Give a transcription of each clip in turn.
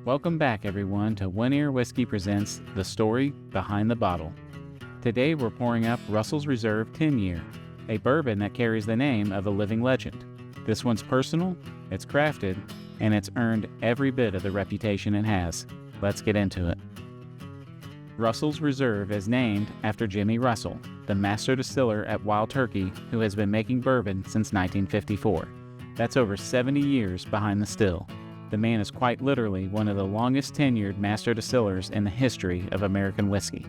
Welcome back, everyone, to One Ear Whiskey presents The Story Behind the Bottle. Today we're pouring up Russell's Reserve 10-Year, a bourbon that carries the name of a living legend. This one's personal, it's crafted, and it's earned every bit of the reputation it has. Let's get into it. Russell's Reserve is named after Jimmy Russell, the Master Distiller at Wild Turkey, who has been making bourbon since 1954. That's over 70 years behind the still. The man is quite literally one of the longest-tenured Master Distillers in the history of American whiskey.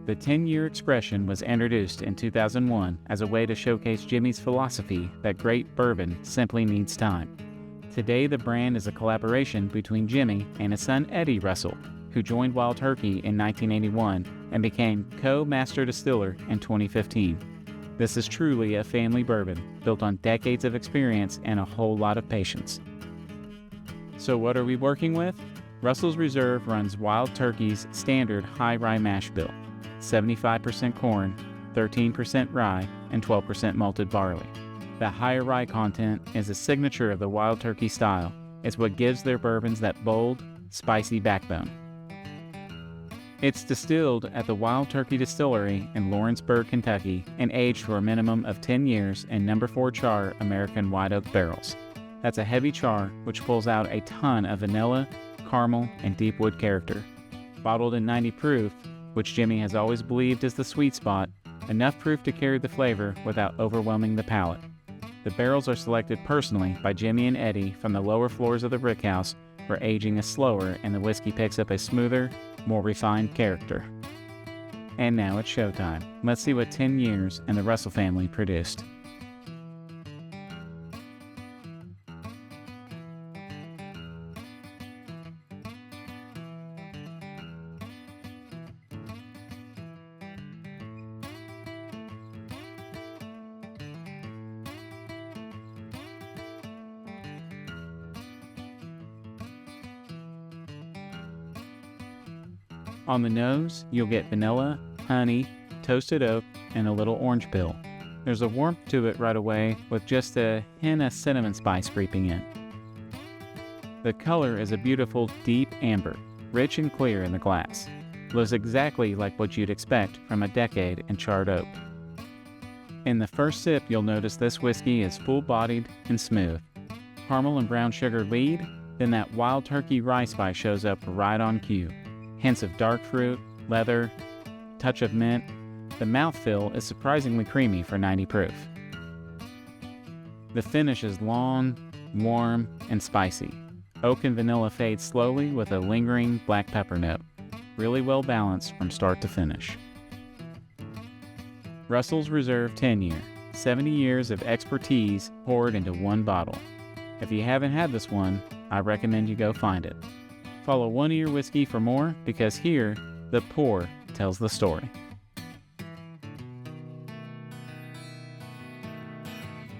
The 10-year expression was introduced in 2001 as a way to showcase Jimmy's philosophy that great bourbon simply needs time. Today, the brand is a collaboration between Jimmy and his son Eddie Russell, who joined Wild Turkey in 1981 and became co-master distiller in 2015. This is truly a family bourbon, built on decades of experience and a whole lot of patience. So what are we working with? Russell's Reserve runs Wild Turkey's standard high-rye mash bill, 75% corn, 13% rye, and 12% malted barley. The higher rye content is a signature of the Wild Turkey style. It's what gives their bourbons that bold, spicy backbone. It's distilled at the Wild Turkey Distillery in Lawrenceburg, Kentucky, and aged for a minimum of 10 years in No. 4 char American white oak barrels. That's a heavy char which pulls out a ton of vanilla, caramel, and deep wood character. Bottled in 90 proof, which Jimmy has always believed is the sweet spot, enough proof to carry the flavor without overwhelming the palate. The barrels are selected personally by Jimmy and Eddie from the lower floors of the rickhouse, where aging is slower and the whiskey picks up a smoother, more refined character. And now it's showtime. Let's see what 10 years and the Russell family produced. On the nose, you'll get vanilla, honey, toasted oak, and a little orange peel. There's a warmth to it right away with just a hint of cinnamon spice creeping in. The color is a beautiful deep amber, rich and clear in the glass. Looks exactly like what you'd expect from a decade in charred oak. In the first sip, you'll notice this whiskey is full-bodied and smooth. Caramel and brown sugar lead, then that Wild Turkey rye spice shows up right on cue. Hints of dark fruit, leather, touch of mint. The mouthfeel is surprisingly creamy for 90 proof. The finish is long, warm, and spicy. Oak and vanilla fade slowly with a lingering black pepper note. Really well balanced from start to finish. Russell's Reserve 10-Year, 70 years of expertise poured into one bottle. If you haven't had this one, I recommend you go find it. Follow One Ear Whiskey for more, because here, the pour tells the story.